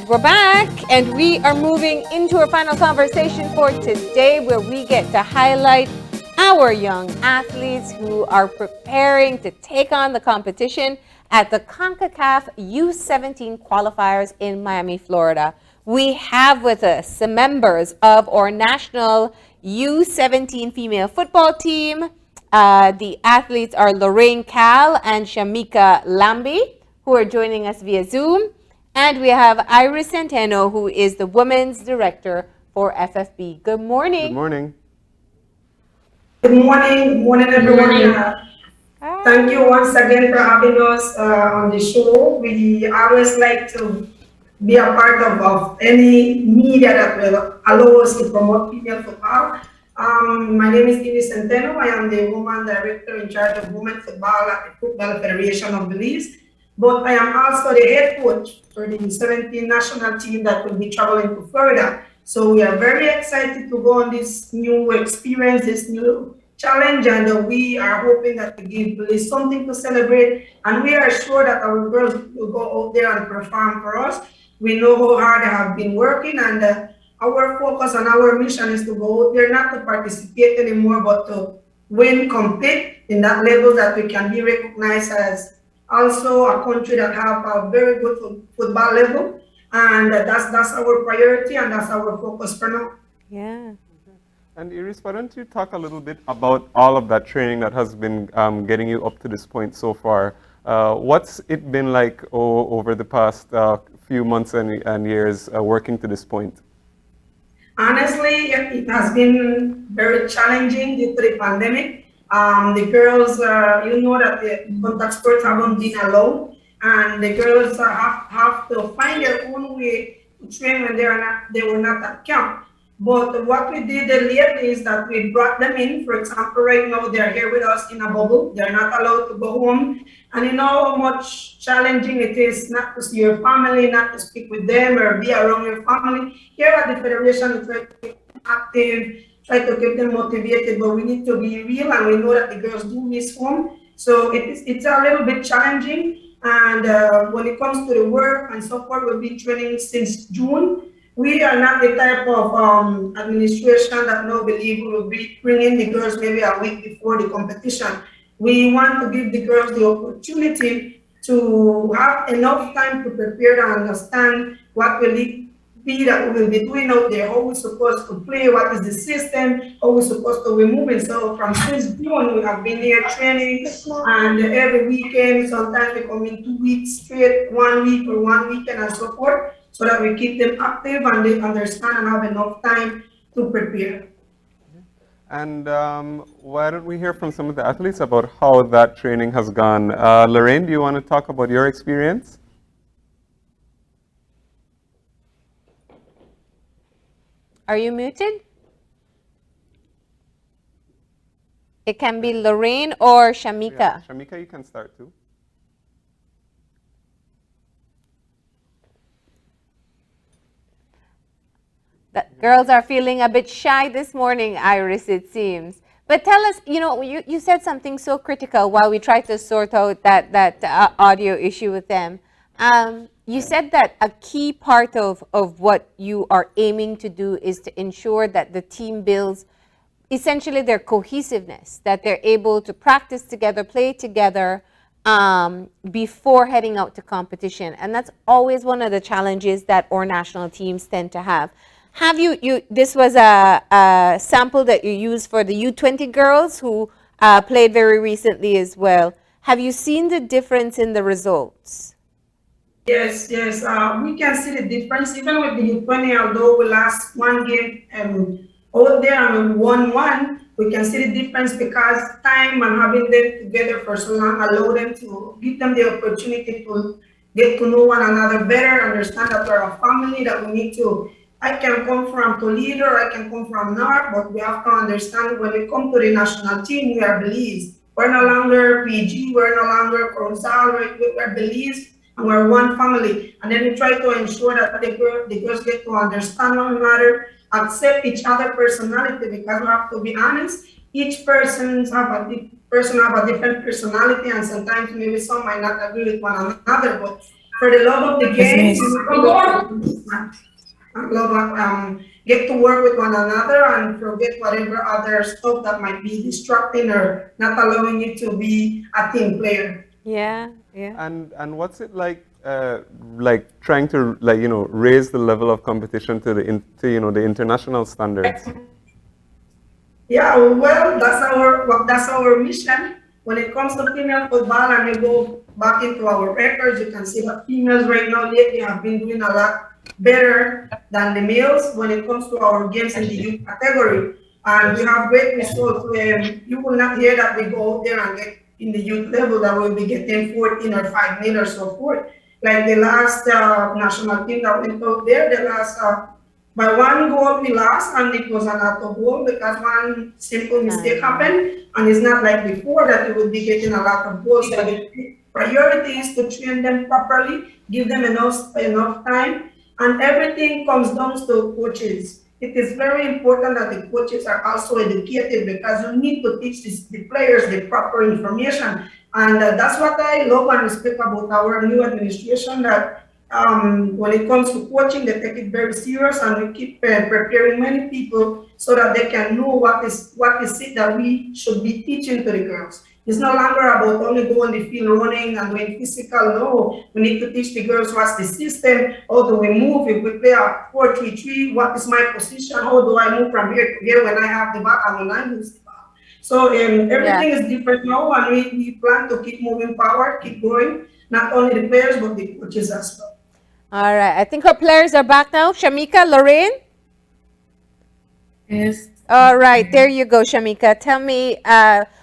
We're back, and we are moving into our final conversation for today, where we get to highlight our young athletes who are preparing to take on the competition at the CONCACAF U17 qualifiers in Miami, Florida. We have with us some members of our national U17 female football team. The athletes are Loraine and Shamika Lambey, who are joining us via Zoom. And we have Centeno, who is the Women's Director for FFB. Good morning. Good morning. Good morning. Good morning, everyone. Thank you once again for having us on the show. We always like to be a part of any media that will allow us to promote female football. My name is Centeno. I am the Woman Director in charge of women football at the Football Federation of Belize. But I am also the head coach for the U17 national team that will be traveling to Florida. So we are very excited to go on this new experience, this new challenge, and we are hoping that we give Belize something to celebrate. And we are sure that our girls will go out there and perform for us. We know how hard they have been working, and our focus and our mission is to go out there not to participate anymore, but to win, compete in that level that we can be recognized as also a country that have a very good football level, and that's our priority and that's our focus for now. Yeah. And Iris, why don't you talk a little bit about all of that training that has been getting you up to this point so far? What's it been like over the past few months and years working to this point? Honestly, it has been very challenging due to the pandemic. The girls, you know that the contact sports haven't been allowed, and the girls have to find their own way to train when they were not at camp. But what we did lately is that we brought them in. For example, right now they're here with us in a bubble. They're not allowed to go home. And you know how much challenging it is not to see your family, not to speak with them or be around your family. Here at the Federation, we try to be active, try to keep them motivated, but we need to be real, and we know that the girls do miss home. So it's a little bit challenging. And when it comes to the work and so forth, we've been training since June. We are not the type of administration that now believe we will be bringing the girls maybe a week before the competition. We want to give the girls the opportunity to have enough time to prepare and understand what will it be that we will be doing out there, how we're supposed to play, what is the system, how we're supposed to be moving. So from since June, we have been here training, and every weekend, sometimes we come in 2 weeks straight, 1 week or 1 weekend and so forth, so that we keep them active and they understand and have enough time to prepare. And why don't we hear from some of the athletes about how that training has gone? Loraine, do you want to talk about your experience? Are you muted? It can be Loraine or Shamika. Yeah, Shamika, you can start too. The girls are feeling a bit shy this morning, Iris, it seems. But tell us, you said something so critical while we tried to sort out that audio issue with them. You said that a key part of what you are aiming to do is to ensure that the team builds essentially their cohesiveness, that they're able to practice together, play together before heading out to competition. And that's always one of the challenges that our national teams tend to have. This was a sample that you used for the U20 girls who played very recently as well. Have you seen the difference in the results? Yes, we can see the difference even with the U20. Although we lost one game out there and we won one, we can see the difference because time and having them together for so long allow them to give them the opportunity to get to know one another better, understand that we're a family, that we need to. I can come from Toledo, I can come from North, but we have to understand when we come to the national team, we are Belize. We're no longer PG, we're no longer Corozal, we're Belize. And we're one family, and then we try to ensure that the girls get to understand one another, accept each other personality, because we have to be honest, each person have a different personality, and sometimes maybe some might not agree with one another, but For the love of the Yes, game, miss. you know, love get to work with one another and forget whatever other stuff that might be distracting or not allowing you to be a team player. Yeah, yeah. And what's it like trying to raise the level of competition to the international standards? Yeah, well, that's our mission. When it comes to female football, and you go back into our records, you can see that females right now lately have been doing a lot better than the males when it comes to our games in the youth category. And we have great results. You will not hear that we go out there and get in the youth level that we'll be getting 14 or 5 mil or so forth. Like the last national team that went out there, the last by one goal we lost, and it was an out of goal because one simple mistake happened. And it's not like before that you would be getting a lot of goals. So the priority is to train them properly, give them enough time, and everything comes down to coaches. It is very important that the coaches are also educated because you need to teach the players the proper information. And that's what I love and respect about our new administration, that when it comes to coaching, they take it very serious, and we keep preparing many people so that they can know what is it that we should be teaching to the girls. It's no longer about only going the field running and doing physical. No, we need to teach the girls what's the system, how do we move. If we play a 4-3-3, what is my position? How do I move from here to here when I have the ball and when I lose the ball? So everything is different now, and we plan to keep moving forward, keep growing, not only the players but the coaches as well. All right. I think our players are back now. Shamika, Loraine? Yes. All right. There you go, Shamika. Tell me,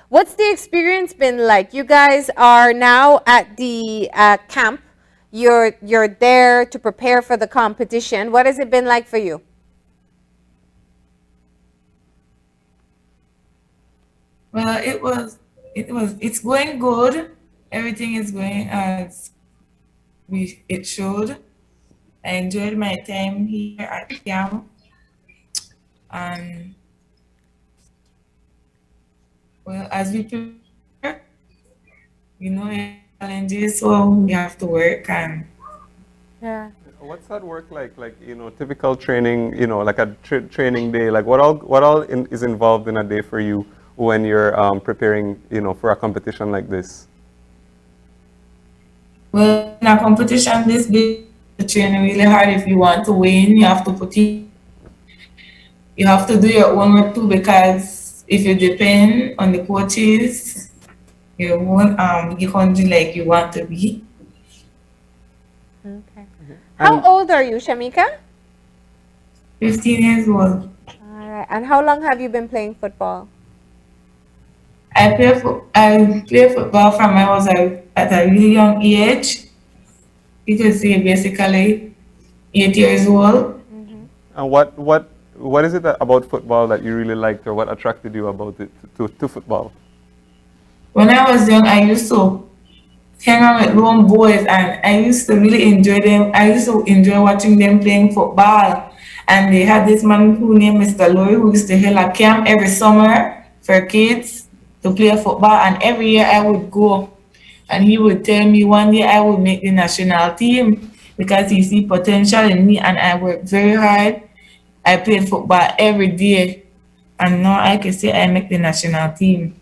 what's the experience been like? You guys are now at the camp. You're there to prepare for the competition. What has it been like for you? Well, it's going good. Everything is going as it should. I enjoyed my time here at camp, and well, as we prepare, challenges, so we have to work and. Yeah. What's that work like? Like, typical training, like a training day. Like, what all is involved in a day for you when you're preparing, for a competition like this? Well, in a competition this big, you train really hard. If you want to win, you have to you have to do your own work too, because if you depend on the coaches, you won't be country like you want to be. Okay. How old are you, Shamika? 15 years old. All right. And how long have you been playing football? I play football from I was at a really young age. You could say basically 8 years old. And what is it about football that you really liked, or what attracted you about it to football? When I was young, I used to hang out with lone boys, and I used to really enjoy them. I used to enjoy watching them playing football. And they had this man who named Mr. Loraine, who used to hold a camp every summer for kids to play football. And every year I would go, and he would tell me one day I would make the national team because he see potential in me, and I worked very hard. I played football every day, and now I can say I make the national team.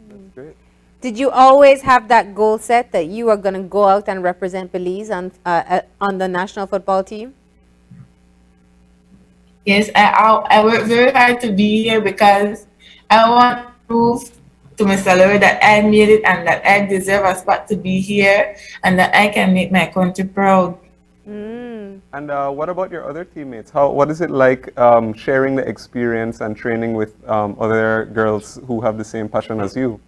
That's great. Did you always have that goal set that you are going to go out and represent Belize on the national football team? Yes, I work very hard to be here because I want to prove to Mr. Loraine that I made it and that I deserve a spot to be here and that I can make my country proud. And what about your other teammates? What is it like sharing the experience and training with other girls who have the same passion as you?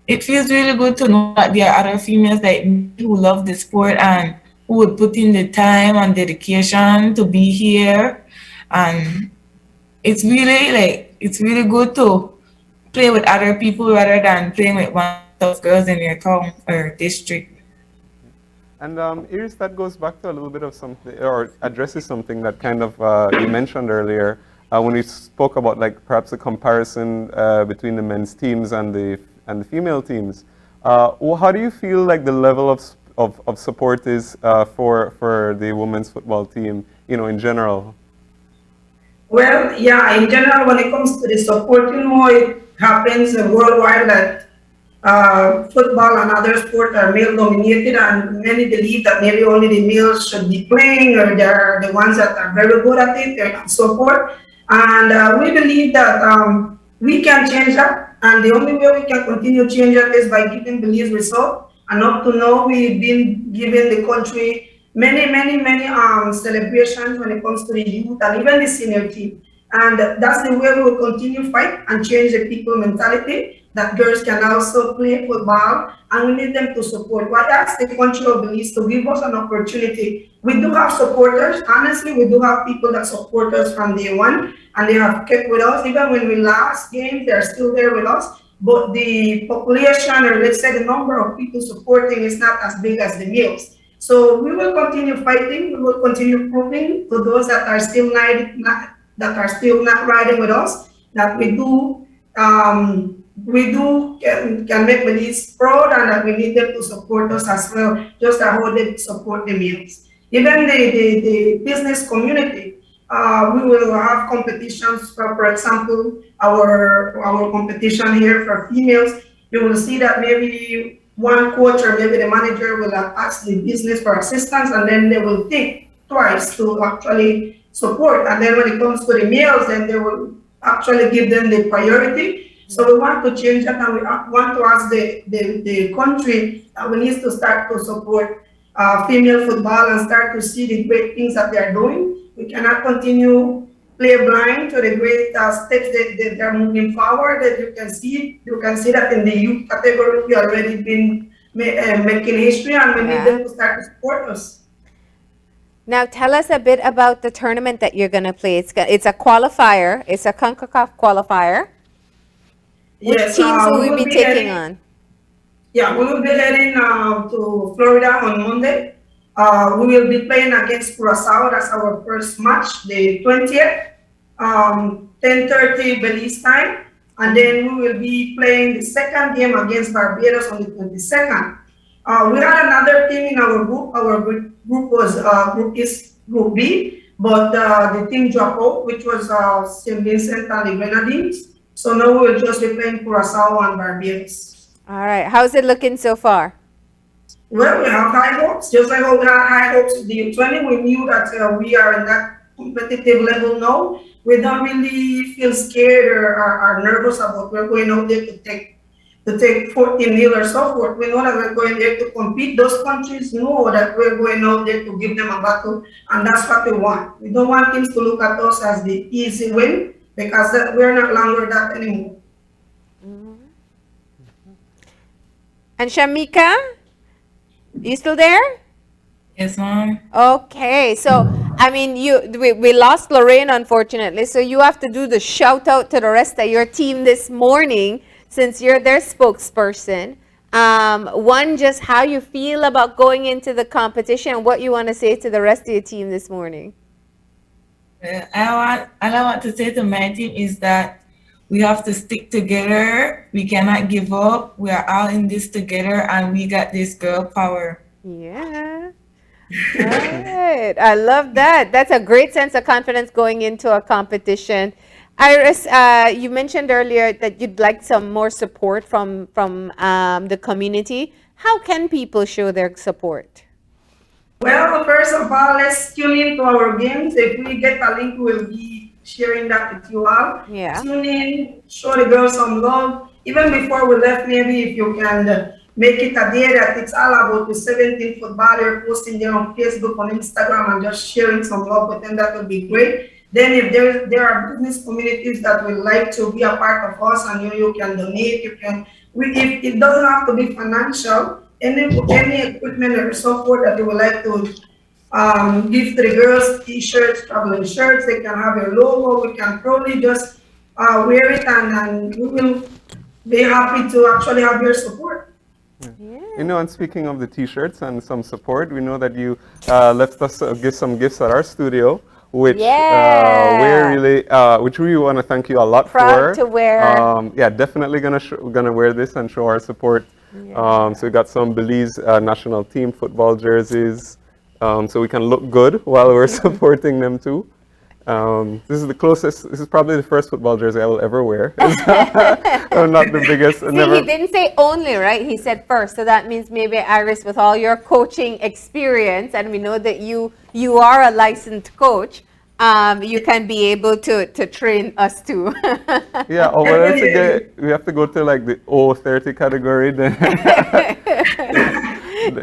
It feels really good to know that there are other females like me who love the sport and who would put in the time and dedication to be here. And it's really good to play with other people rather than playing with one of girls in your town or district. And Iris, that goes back to a little bit of something, or addresses something that kind of you mentioned earlier when we spoke about like perhaps a comparison between the men's teams and the female teams. How do you feel like the level of support is for the women's football team, in general? Well, yeah, in general, when it comes to the support, it happens worldwide that football and other sports are male dominated, and many believe that maybe only the males should be playing, or they're the ones that are very good at it, and so forth. And we believe that we can change that, and the only way we can continue to change that is by giving Belize results. And up to now, we've been giving the country many celebrations when it comes to the youth and even the senior team. And that's the way we will continue fight and change the people mentality that girls can also play football, and we need them to support. What ask the country of Belize to give us an opportunity. We do have supporters. Honestly, we do have people that support us from day one, and they have kept with us. Even when we lost games, they're still there with us. But the population, or let's say the number of people supporting, is not as big as the males. So we will continue fighting. We will continue proving to those that are still not riding with us that we can make Belize proud, and that we need them to support us as well, just as how they support the males. Even the business community, we will have competitions. For example, our competition here for females, you will see that maybe one coach or maybe the manager will ask the business for assistance, and then they will think twice to actually support. And then when it comes to the males, then they will actually give them the priority. So we want to change that, and we want to ask the country that we need to start to support female football and start to see the great things that they are doing. We cannot continue play blind to the great steps that they're moving forward. That you can see that in the youth category we already been making history, and we need them to start to support us. Now, tell us a bit about the tournament that you're going to play. It's a qualifier. It's a CONCACAF qualifier. Which Yes, teams will we will be be taking heading- on? Yeah, we will be heading to Florida on Monday. We will be playing against Curacao. That's our first match, the 20th, 10:30 Belize time. And then we will be playing the second game against Barbados on the 22nd. We had another team in our group. Our group was Group B, but the team dropped out, which was St. Vincent and the Grenadines. So now we will just be playing Curacao and Barbados. All right. How's it looking so far? Well, we have high hopes. Just like how we had high hopes with the U20, we knew that we are in that competitive level now. We don't really feel scared or nervous about we're going out there to take 14-0 or so forth. We know that we're going there to compete. Those countries know that we're going out there to give them a battle, and that's what we want. We don't want teams to look at us as the easy win, because we're not longer that anymore. And Shamika, you still there? Yes, ma'am. Okay, so I mean, we lost Loraine, unfortunately. So you have to do the shout out to the rest of your team this morning, since you're their spokesperson. One, just how you feel about going into the competition, and what you want to say to the rest of your team this morning. All I want to say to my team is that we have to stick together. We cannot give up. We are all in this together, and we got this girl power. Yeah. All right. I love that. That's a great sense of confidence going into a competition. Iris, you mentioned earlier that you'd like some more support from the community. How can people show their support? Well, first of all, let's tune in to our games. If we get a link, we'll be sharing that with you all. Yeah. Tune in, show the girls some love. Even before we left, maybe if you can make it a day that it's all about the U17 football, you're posting there on Facebook, on Instagram, and just sharing some love with them, that would be great. Then if there are business communities that would like to be a part of us, and you can donate, if it doesn't have to be financial, any equipment or so forth that you would like to give to the girls, t-shirts, traveling shirts, they can have your logo, we can probably just wear it, and we will be happy to actually have your support. Yeah. And speaking of the t-shirts and some support, we know that you left us give some gifts at our studio, which which we want to thank you a lot Proud for. to wear. Yeah, definitely gonna wear this and show our support So we got some Belize national team football jerseys, so we can look good while we're supporting them too. This is the closest. This is probably the first football jersey I will ever wear. I'm not the biggest. See, he didn't say only, right? He said first. So that means maybe, Iris, with all your coaching experience, and we know that you are a licensed coach, you can be able to train us too. Yeah, or we have to go to like the 030 category then.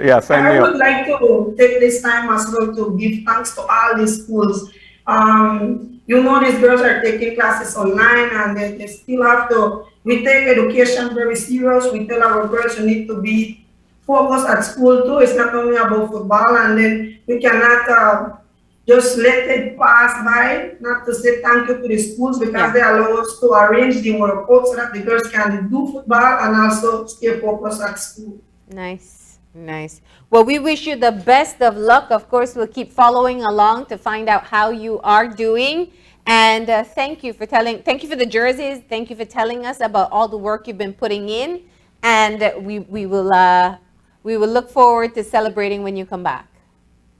Yeah, sign me I would up. like to take this time as well to give thanks to all these schools. These girls are taking classes online and they still have to, we take education very serious. We tell our girls you need to be focused at school too. It's not only about football, and then we cannot just let it pass by, not to say thank you to the schools because they allow us to arrange the workouts so that the girls can do football and also stay focused at school. Nice. Nice. Well, we wish you the best of luck. Of course, we'll keep following along to find out how you are doing. And thank you for the jerseys. Thank you for telling us about all the work you've been putting in. And we will look forward to celebrating when you come back.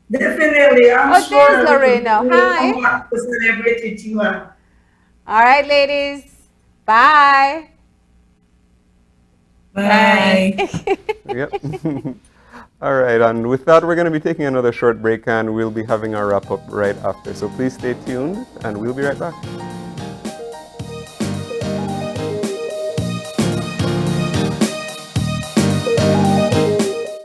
Definitely. I'm sure there's Loraine now. Hi. Come back to celebrate with you. All right, ladies. Bye. Bye. Yep. All right, and with that, we're going to be taking another short break, and we'll be having our wrap up right after. So please stay tuned, and we'll be right back.